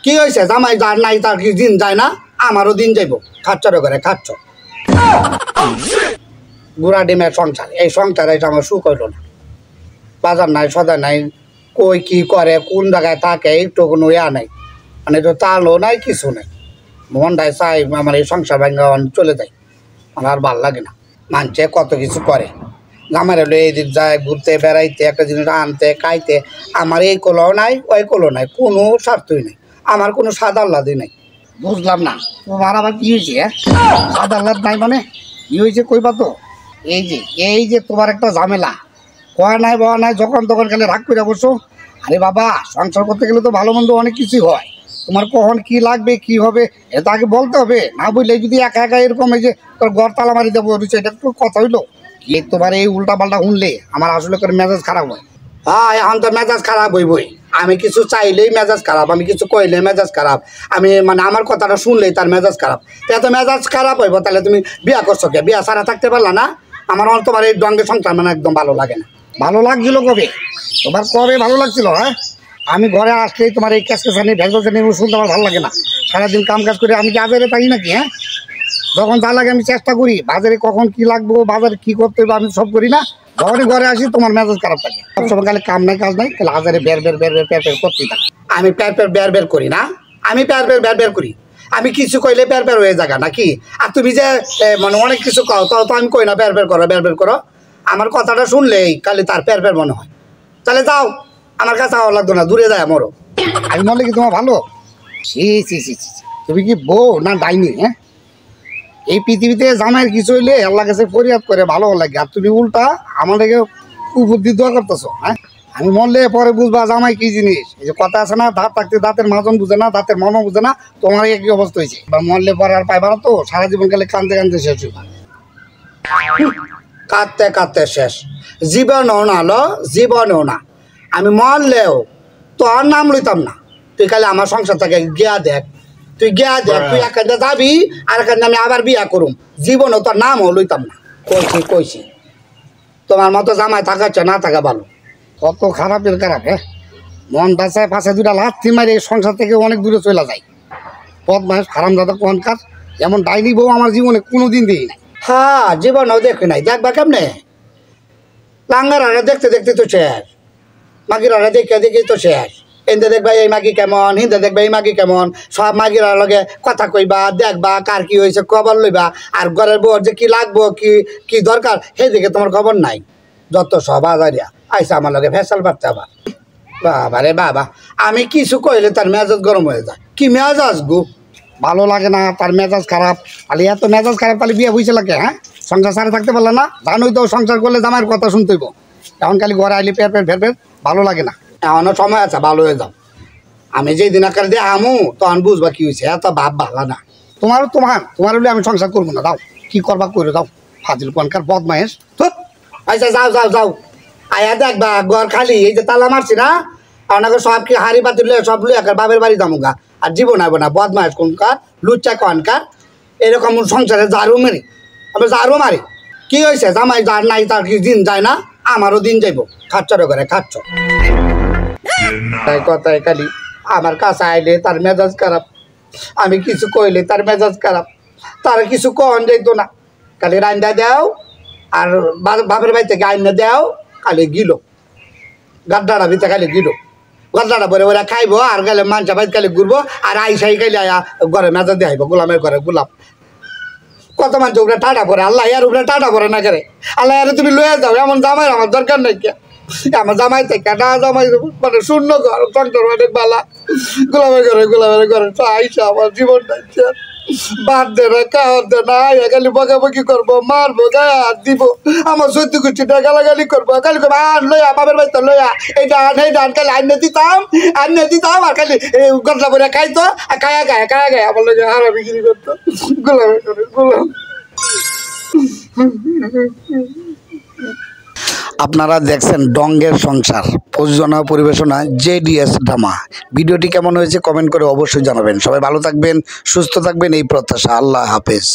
কি হয়েছে? জামাই যার নাই তার কি দিন যায় না? আমারও দিন যাইব। খাচ্ছরে করে খাচ্ছ গুড়া ডিমের সংসার। এই সংসারে আমার সুখ হইল না। বাজার নাই, সদা নাই, কই কি করে, কোন জায়গায় থাকে একটু কোনো ইয়া নাই, মানে তো তালও নাই, কিছু নাই। মনটায় চাই আমার এই সংসার ভাঙ্গা চলে যায়। আমার আর ভাল লাগে না। মানছে কত কিছু করে, আমার হলো এই দিক যায় ঘুরতে বেড়াইতে, একটা জিনিস আনতে খাইতে। আমার এই কোলো নাই, ওই কোলো নাই, কোনো স্বার্থই নেই, আমার কোনো সাদা আহ্লাদই নাই। বুঝলাম না তোমার আবার কি হয়েছে? সাদা আহ্লাদ নাই মানে কি হয়েছে কইবা তো? এই যে তোমার একটা ঝামেলা, কয়া নাই বয়া নাই, যখন তখন গেলে রাগ করে বসো। আরে বাবা, সংসার করতে গেলে তো ভালো মন্দ অনেক কিছুই হয়। তোমার কখন কি লাগবে কি হবে এটা আগে বলতে হবে। না বুঝলে যদি একা একা এরকম এই যে তোর ঘর তালা মারি দেবো, এটা একটু কথা হইলো কি? তোমার এই উল্টা পাল্টা শুনলে আমার আসলে করে মেজাজ খারাপ হয়। হ্যাঁ, এখন তো মেজাজ খারাপ হইবই। আমি কিছু চাইলেই মেজাজ খারাপ, আমি কিছু কইলে মেজাজ খারাপ, আমি মানে আমার কথাটা শুনলেই তার মেজাজ খারাপ। এত মেজাজ খারাপ হইব তাহলে তুমি বিয়া করছো কে? বিয়া ছাড়া থাকতে পারলা না? আমার তোমার এই ডঙ্গে সংসার মানে একদম ভালো লাগে না। ভালো লাগছিল কবে? তোমার কবে ভালো লাগছিল? হ্যাঁ, আমি ঘরে আসলেই তোমার এই ক্যাসকেসানি ভেজবাজানি শুনতে আমার ভালো লাগে না। সারাদিন কাম কাজ করে আমি কি আজারে থাকি নাকি? হ্যাঁ, যখন যা লাগে আমি চেষ্টা করি, বাজারে কখন কি লাগবো, বাজারে কি করতে হবে আমি সব করি না। যখনই ঘরে আসি তোমার মেজাজ খারাপ থাকে। সবসময় খালি কাম নাই কাজ নাই, তাহলে হাজারে বের করতেই থাকে। আমি বের করি না, আমি বের করি। আমি কিছু কইলে বের হয়ে যাগা নাকি? আর তুমি যে মানে অনেক কিছু কও, তো আমি কই না বের করো। আমার কথাটা শুনলেই খালি তার বের মনে হয়। তাহলে যাও, আমার কাছে আওয়া লাগতো না, দূরে যায় আমারও। আমি মনে কি তোমার ভালো? ছি, তুমি কি বউ না ডাইনি? হ্যাঁ, এই পৃথিবীতে জামাইয়ের কিছু হইলে আল্লাহ কাছে ফরিয়াদ করে ভালো লাগে, আর তুমি উল্টা আমাদেরকে কুবুদ্ধি দোয়া করতেছো। হ্যাঁ, আমি মরলে পরে বুঝবা জামাই কি জিনিস। এই যে কথা আছে না, দাঁত থাকতে দাঁতের মাজন বুঝে না, দাঁতের মর্ম বুঝে না, তোমার একই অবস্থা হয়েছে। বা মরলে পরে আর পাইবা না তো, সারা জীবন গেলে কানতে শেষ হইবা। কাঁদতে শেষ জীবনও না, জীবনও না। আমি মরলেও তোর নাম লইতাম না। তুই খালি আমার সংসার থেকে গিয়া দেখ, তুই এখানে যাবি, আর এখানে আমি আবার বিয়া করুম, জীবনও তোর নামও লইতাম না। কইছি তোমার মতো জামাই থাকাচ্ছে না থাকা ভালো। কত খারাপের খারাপ। হ্যাঁ, মন বাঁচায় পাশে দুটা লাথি মারি সংসার থেকে অনেক দূরে চলে যায়। বদমাইশ হারামজাদা কোনকার, এমন ডাইনি বউ আমার জীবনে কোনোদিন দিই নাই। হ্যাঁ, জীবনেও দেখি নাই, দেখবা কেমনে? লাঙ্গার দেখতে তো শেষ, মাগির দেখে তো শেষ। এনতে দেখবা এই মাগি কেমন, হিন্দে দেখবা এই মাগি কেমন, সব মাগির লগে কথা কইবা, দেখবা কার কি হয়েছে খবর লইবা। আর ঘরের বউর যে কি লাগবো কি দরকার সেই দিকে তোমার খবর নাই। যত সব আজারিয়া আইসা আমার লগে ফেসাল পাচ্ছে আবার। বাবা রে বাবা, আমি কিছু কইলে তার মেজাজ গরম হয়ে যায়। কি মেজাজ গো, ভালো লাগে না, তার মেজাজ খারাপ। তাহলে এত মেজাজ খারাপ তাহলে বিয়ে হয়েছে লাগে? হ্যাঁ, সংসার সারে থাকতে পারলে না? জানোই তো সংসার করলে জামাইয়ের কথা শুনতেইব। এখন খালি ঘরে আইলে ফের ভালো লাগে না। এখনও সময় আছে, ভালো হয়ে যাও। আমি যেই দিন আকার দিয়ে আমু তখন বুঝবা কি হয়েছে। এত ভাব ভালো না তোমার হলে আমি সংসার করবো না। দাও, কি করবা করে দাও। ফাজিল কোনকার বদমাইশ। তো আচ্ছা, যাও আয়া দেখবা ঘর খালি, এই যে তালা মারছি না, আপনাকে সব কি হাড়ি পাতি সব লুই আকার বাপের বাড়ি যাবো গা। আর জীবন আইব না, বদমাইশ কোনকার, লুচ্চা কোনকার। এরকম সংসারে ঝাড়ু মারি। কি হয়েছে? জামাই যার নাই তার কি দিন যায় না? আমারও দিন যাইব। খাচ্ছরে করে খাচ্ছ। তাই কথায় খালি আমার কাছে আইলে তার মেজাজ খারাপ, আমি কিছু কইলে তার মেজাজ খারাপ। তার কিছু কন যাইতো না, খালি রান্দা দেও আর বাপের বাড়ি থেকে আইনা দেও, খালি গিলো গাড্ডাটা ভিতরে খালি গিলো গাড্ডাটা পরে ওরা খাইবো, আর গেলে মাঞ্চা বাড়ি খালি ঘুরবো, আর আইসাই খালি আয়া ঘরে মেজাজ দিয়ে আইব। গোলামের ঘরে গোলাম কত মানুষ উপরে টাটা পরে, আল্লাহ ইয়ার উপরে টাটা পরে না করে। আল্লাহ ইয়ারে তুমি লয়ে যাও, এমন জামাই আমার দরকার নাই। কে আমার জামাই থেকে জামাই মানে শূন্য ঘর সংসার অনেক বালা। গোলামের ঘরে তো আইসা আমার জীবনটা বাদ দে না, খাওয়ার দে না, আয়া খালি বকাবকি করবো, মারবো, গায়ে হাত দিব, আমার সত্যি কুচিটা গালাগালি করবো, খালি করবো আন লইয়া বাপের বাড়িতে লইয়া এই ডান খালি আইনে দিতাম, আর খালি গদলা করে খাইতো, আর খায়া গায়ে আমার লোক হারা বিক্রি করতো। গোলামের ঘরে গোলাম। আপনারা দেখছেন ডঙ্গের সংসার, প্রযোজনা পরিবেশনা JDS ড্রামা। ভিডিওটি কেমন হয়েছে কমেন্ট করে অবশ্যই জানাবেন। সবাই ভালো থাকবেন, সুস্থ থাকবেন এই প্রত্যাশা। আল্লাহ হাফেজ।